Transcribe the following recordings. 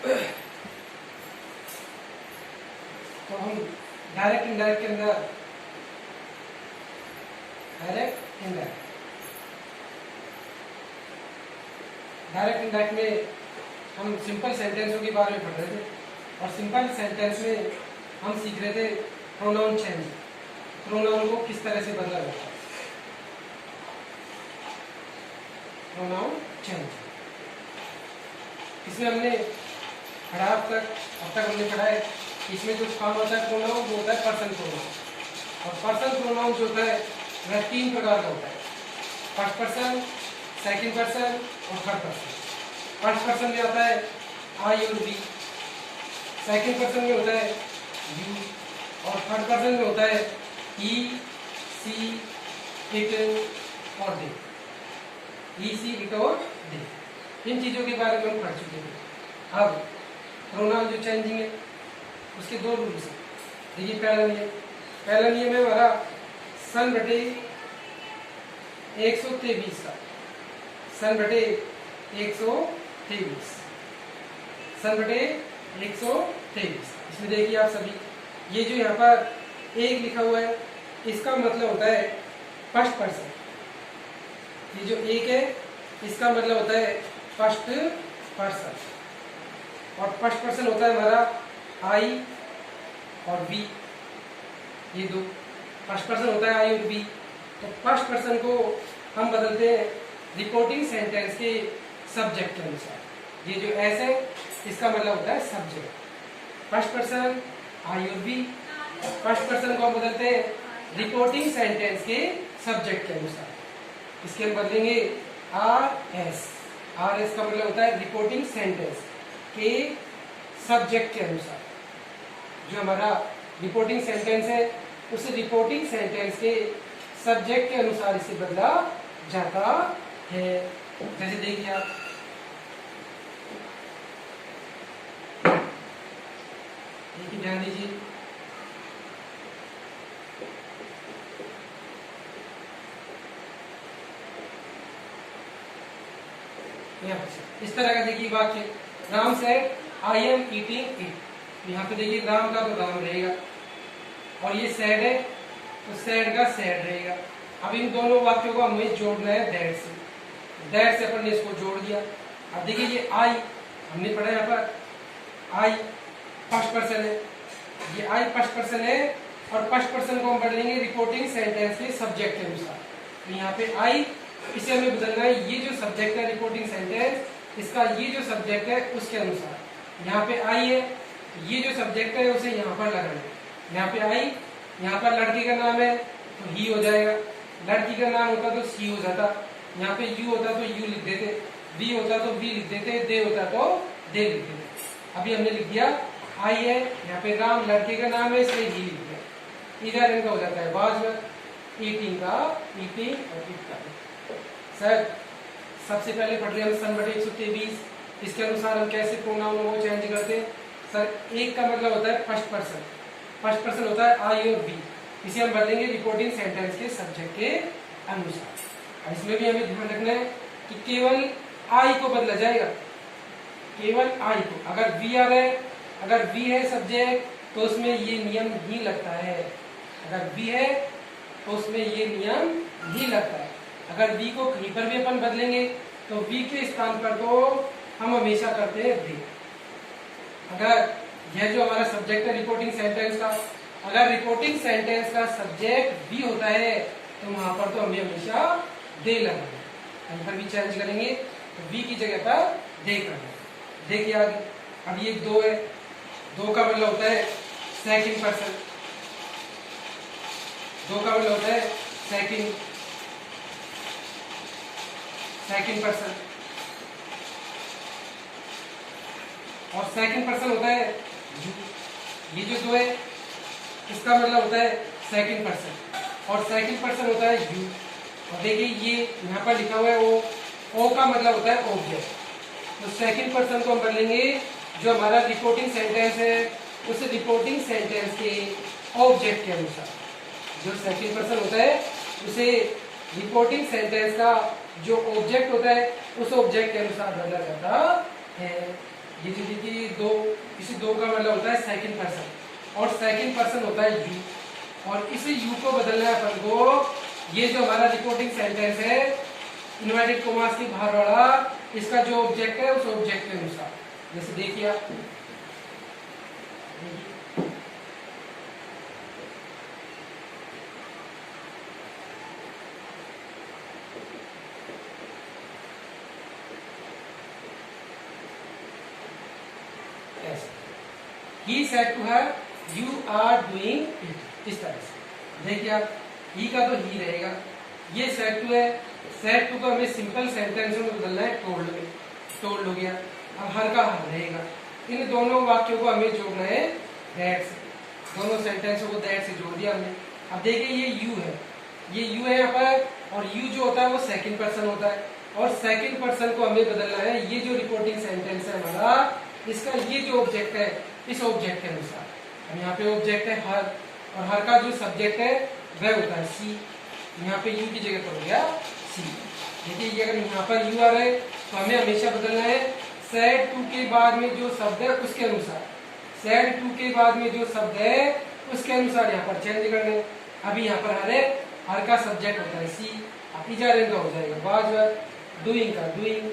तो हम direct indirect के अंदर डायरेक्ट इनडायरेक्ट में हम सिंपल सेंटेंसों के बारे में पढ़ रहे थे और सिंपल सेंटेंस में हम सीख रहे थे प्रोनाउन चेंज, प्रोनाउन को किस तरह से बदला जाता है। प्रोनाउन चेंज इसमें हमने पढ़ा अब तक हमने पढ़ा है इसमें जो फॉर्म होता है प्रोनाउन वो होता है पर्सन प्रोनाउन, और पर्सन प्रोनाउन जो होता है वह 3 प्रकार का होता है, फर्स्ट पर्सन, सेकंड पर्सन और थर्ड पर्सन। फर्स्ट पर्सन में आता है आई और वी, सेकंड पर्सन में होता है यू, और थर्ड पर्सन में होता है ही, सी, इट और दे। ही, सी, इट और दे, इन चीजों के बारे में हम पढ़ चुके हैं। अब प्रोनाउन जो चेंजिंग है उसके 2 रूल्स हैं। देखिए पहला नियम है हमारा सन बटे 123 का, सन बटे 123, सन बटे 123। इसमें देखिए आप सभी ये जो यहाँ पर 1 लिखा हुआ है इसका मतलब होता है फर्स्ट पर्सन। ये जो 1 है इसका मतलब होता है फर्स्ट पर्सन, और फर्स्ट पर्सन होता है हमारा आई और वी, ये 2 फर्स्ट पर्सन होता है आई और वी। तो फर्स्ट पर्सन को हम बदलते हैं रिपोर्टिंग सेंटेंस के सब्जेक्ट के अनुसार। ये जो एस है इसका मतलब होता है सब्जेक्ट, फर्स्ट पर्सन आई और वी। फर्स्ट पर्सन को हम बदलते हैं रिपोर्टिंग सेंटेंस के सब्जेक्ट के अनुसार। इसके हम बदलेंगे आर एस, आर एस का मतलब होता है रिपोर्टिंग सेंटेंस के सब्जेक्ट के अनुसार। जो हमारा रिपोर्टिंग सेंटेंस है उस रिपोर्टिंग सेंटेंस के सब्जेक्ट के अनुसार इसे बदला जाता है। जैसे देखिए आप ध्यान दीजिए, इस तरह का देखिए वाक्य, Ram said I am eating it. यहाँ पे देखिए राम का तो राम रहेगा और ये सैड है तो सैड का सैड रहेगा। अब इन दोनों वाक्यों को हमें जोड़ना है दैट से, दैट से अपन ने इसको जोड़ दिया। अब देखिए ये आई हमने पढ़ा यहाँ पर आई फर्स्ट पर्सन है, ये आई फर्स्ट पर्सन है और फर्स्ट पर्सन को हम बदलेंगे रिपोर्टिंग सेंटेंस के सब्जेक्ट के अनुसार। तो यहाँ पे आई इसे हमें बदलना है, ये जो सब्जेक्ट है रिपोर्टिंग सेंटेंस इसका ये जो सब्जेक्ट है उसके अनुसार। यहाँ पे आई है ये जो सब्जेक्ट है उसे यहाँ पर लगाना है। यहाँ पे आई, यहाँ पर लड़के का नाम है तो ही हो जाएगा, लड़की का नाम होता तो सी हो जाता, यहाँ पे यू होता तो यू लिख देते, वी होता तो वी लिख देते, दे होता तो दे लिख देते। अभी हमने लिख दिया आई है, यहाँ पे राम लड़के का नाम है इसलिए ही लिख दिया। इधर इनका हो जाता है वाज ईटिंग का ईटिंग और इट का। सर सबसे पहले पढ़ रहे हम सन बटे 123, इसके अनुसार हम कैसे प्रोनाउन को चेंज करते हैं। सर एक का मतलब होता है फर्स्ट पर्सन, फर्स्ट पर्सन होता है आई और वी, इसे हम बदलेंगे रिपोर्टिंग सेंटेंस के सब्जेक्ट के अनुसार। इसमें भी हमें ध्यान रखना है कि केवल आई को बदला जाएगा, केवल आई को। अगर वी आर है, अगर वी है सब्जेक्ट तो उसमें ये नियम नहीं लगता है, अगर वी है तो उसमें ये नियम नहीं लगता है। अगर वी को कहीं पर भी अपन बदलेंगे तो वी के स्थान पर तो हम हमेशा करते हैं दे। अगर यह जो हमारा सब्जेक्ट है रिपोर्टिंग सेंटेंस का, अगर रिपोर्टिंग सेंटेंस का सब्जेक्ट वी होता है तो वहां पर तो हमें हमेशा दे लगना है। कहीं पर भी चेंज करेंगे तो वी की जगह पर दे करना है। देखिए आगे, अब ये 2 है, 2 का मतलब होता है सेकंड पर्सन, 2 का मतलब होता है सेकंड पर्सन, और सेकंड पर्सन होता है यू। ये जो 2 है इसका मतलब होता है सेकंड पर्सन और सेकंड पर्सन होता है यू। और देखिए ये यहाँ पर लिखा हुआ है ओ का मतलब होता है ऑब्जेक्ट। तो सेकंड पर्सन को हम बदलेंगे जो हमारा रिपोर्टिंग सेंटेंस है उस रिपोर्टिंग सेंटेंस के ऑब्जेक्ट के अनुसार। जो सेकंड पर्सन होता है उसे रिपोर्टिंग सेंटेंस का जो ऑब्जेक्ट होता है उस ऑब्जेक्ट के अनुसार बदला जाता है। ये जो देखिए दो, इसी दो का मतलब होता है सेकंड पर्सन और सेकंड पर्सन होता है यू, और इसी यू को बदलना है अपन को। ये जो हमारा रिपोर्टिंग सेंटेंस है इन्वर्टेड कॉमास के बाहर वाला, इसका जो ऑब्जेक्ट है उस ऑब्जेक्ट के अनुसार, जैसे देखिए आप He said to her, "You are doing it." इस तरह से देखिए आप, ही का तो ही रहेगा, ये said to है, said to को हमें सिंपल सेंटेंस में बदलना है told में, told हो गया। अब हर का हर रहेगा, इन दोनों वाक्यों को हमें जोड़ना है that से, दोनों सेंटेंसों को that से जोड़ दिया हमने। अब देखिए ये you है, ये you है यहाँ पर, और you जो होता है वो सेकंड पर्सन होता है, और सेकंड पर्सन को हमें बदलना है, ये जो रिपोर्टिंग सेंटेंस है हमारा, इसका ये जो ऑब्जेक्ट है इस ऑब्जेक्ट के अनुसार। अब यहाँ पे ऑब्जेक्ट है हर, और हर का जो सब्जेक्ट है वह होता है सी, यहाँ पे यू की जगह पर हो गया सी। देखिए अगर यहाँ पर यू आ रहा है तो हमें हमेशा बदलना है सेड टू के बाद में जो शब्द है उसके अनुसार, सेड टू के बाद में जो शब्द है उसके अनुसार यहाँ पर चेंज करने। अभी यहाँ पर हर का सब्जेक्ट होता है सी, अब इजारे का हो जाएगा वाज, डूइंग का डूइंग,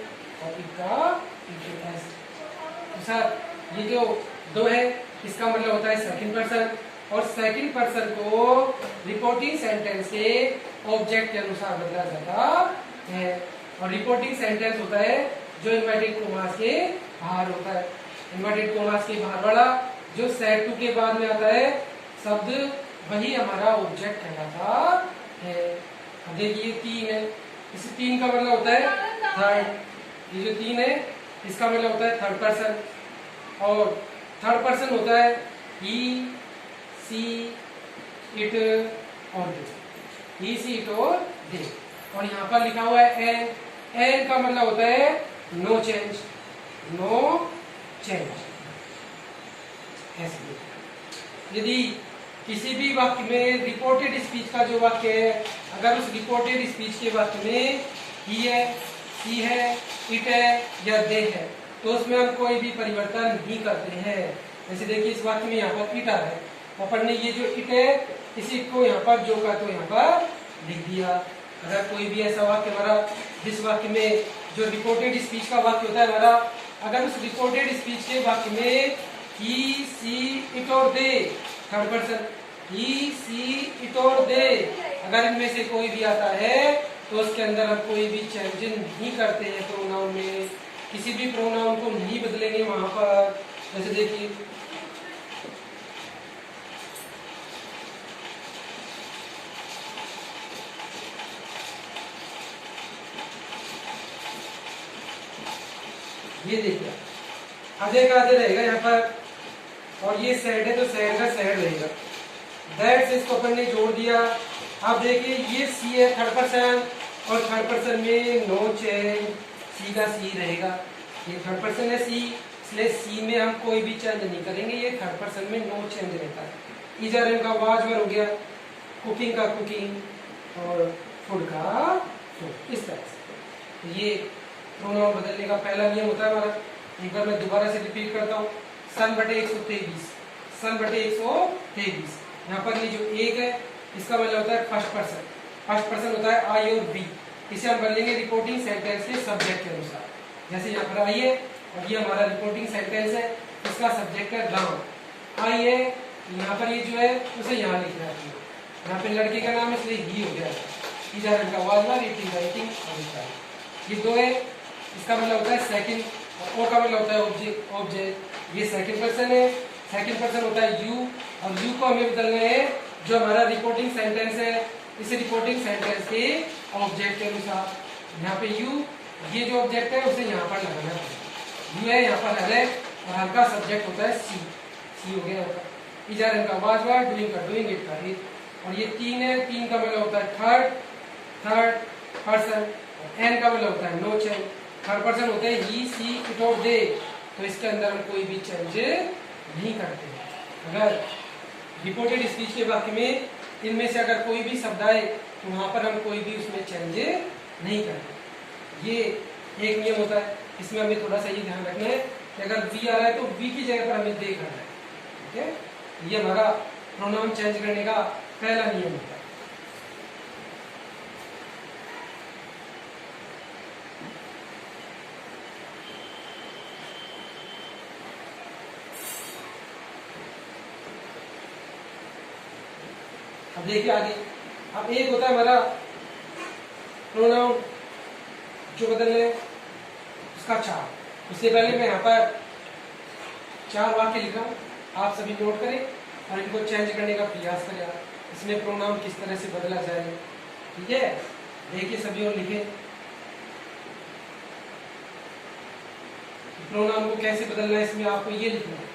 और का एस। सर ये जो दो है इसका मतलब होता है सेकंड पर्सन, और सेकंड पर्सन को रिपोर्टिंग सेंटेंस के ऑब्जेक्ट के अनुसार बदला जाता है, और रिपोर्टिंग सेंटेंस होता है जो इन्वर्टेड कॉमास के बाहर होता है। इन्वर्टेड कॉमास के बाहर वाला जो सेड टू के बाद में आता है शब्द, वही हमारा ऑब्जेक्ट कहलाता है। देखिए तीन है, इस तीन का मतलब होता है थर्ड, ये जो तीन है इसका मतलब होता है थर्ड पर्सन, और थर्ड पर्सन होता है ही सी इट और दे, ही सी इट और दे। और यहाँ पर लिखा हुआ है एन, एन का मतलब होता है नो चेंज, नो चेंज। यदि किसी भी वाक्य में रिपोर्टेड स्पीच का जो वाक्य है, अगर उस रिपोर्टेड स्पीच के वाक्य में ही है, सी है, इट है या दे है, तो उसमें हम कोई भी परिवर्तन नहीं करते हैं। जैसे देखिए इस वाक्य में यहाँ पर इट आ रहा है, अपन ने ये जो इट है इसी को यहाँ पर जो का तो यहाँ पर लिख दिया। अगर कोई भी ऐसा वाक्य हमारा जिस वाक्य में जो रिपोर्टेड स्पीच का वाक्य होता है हमारा, अगर उस रिपोर्टेड स्पीच के वाक्य में ही सी इट और they, third person he she it और दे, अगर इनमें से कोई भी आता है तो उसके अंदर हम कोई भी चेंज नहीं करते हैं प्रोनाउन में, किसी भी प्रोनाउन को नहीं बदलेंगे वहां पर। जैसे देखिए ये देखिए आधे का आधे रहेगा यहाँ पर, और ये सैड है तो सैड का सैड रहेगा, दैट से इसको अपन ने जोड़ दिया। अब देखिए ये सी है थर्ड पर्सन, और थर्ड पर्सन में नो चेंज, सी का सी रहेगा, ये थर्ड पर्सन है सी, इसलिए सी में हम कोई भी चेंज नहीं करेंगे, ये थर्ड पर्सन में नो चेंज रहता है। इजर का वाज हो गया, कुकिंग का कुकिंग और फूड का फूड, इस तरह से ये प्रोनाउन बदलने का पहला नियम होता है हमारा। एक बार मैं दोबारा से रिपीट करता हूँ, सन बटे 123, सन बटे 123। यहाँ पर ये जो एक है इसका मतलब होता है फर्स्ट पर्सन, फर्स्ट पर्सन होता है आई और बी, इसे हम बदलेंगे रिपोर्टिंग सेंटेंस के सब्जेक्ट के अनुसार। जैसे यहाँ पर आई है और ये हमारा रिपोर्टिंग सेंटेंस है, इसका सब्जेक्ट है राम, आई है यहाँ पर ये जो है उसे यहाँ लिखना है, यहाँ पे लड़के का नाम इसलिए ही हो गया, इजारन का वाज रीडिंग राइटिंग, ये दो है, इसका मतलब होता है सेकंड, और ओ का मतलब होता है ऑब्जेक्ट, ऑब्जेक्ट ये सेकंड पर्सन है, सेकंड पर्सन होता है यू, और यू को हमें बदलना है जो हमारा रिपोर्टिंग सेंटेंस है इस रिपोर्टिंग सेंटेंस के ऑब्जेक्ट के अनुसार। यहाँ पे यू ये जो ऑब्जेक्ट है उसे यहाँ पर लगाना है, यू है यहाँ पर है, और हर का सब्जेक्ट होता है सी, सी हो गया यहाँ पर, इजारन का वाज वाज, डूइंग का डूइंग, इट का इट, और ये तीन है, तीन का मतलब होता है थर्ड, थर्ड पर्सन, एन का मतलब होता है नो चेंज, थर्ड पर्सन होते हैं ही सी इट और दे, तो इसके अंदर हम कोई भी चेंज नहीं करते। अगर रिपोर्टेड स्पीच के वाक्य में इनमें से अगर कोई भी शब्द आए तो वहां पर हम कोई भी उसमें चेंज नहीं करते। ये एक नियम होता है, इसमें हमें थोड़ा सा ये ध्यान रखना है कि अगर वी आ रहा है तो वी की जगह पर हमें दे करना है। ठीक है, ये हमारा प्रोनाउन चेंज करने का पहला नियम होता है। अब देखिए आगे, अब एक होता है हमारा प्रोनाउन जो बदलने उसका चार। उससे पहले मैं यहाँ पर 4 वाक्य लिखा हूँ, आप सभी नोट करें और इनको चेंज करने का प्रयास करें। इसमें प्रोनाउन किस तरह से बदला जाए, ठीक है, देखिए सभी और लिखें प्रोनाउन को कैसे बदलना है। इसमें आपको ये लिखना है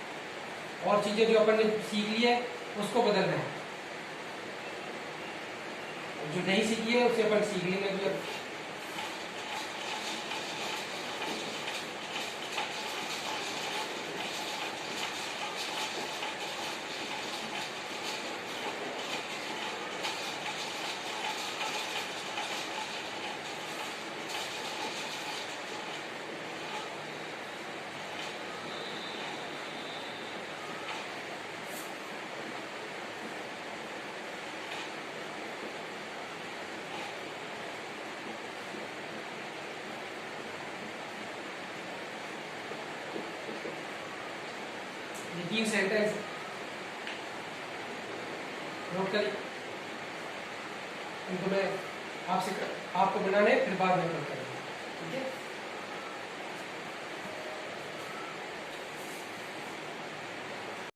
और चीजें जो अपन ने सीख ली है उसको बदलना है, जो नहीं सीखी है उसे अपन सीख लेंगे अभी। अब ये 3 सेंटेंस नोट करिए, इनको मैं आपको बनाने फिर बाद में करेंगे, ठीक है।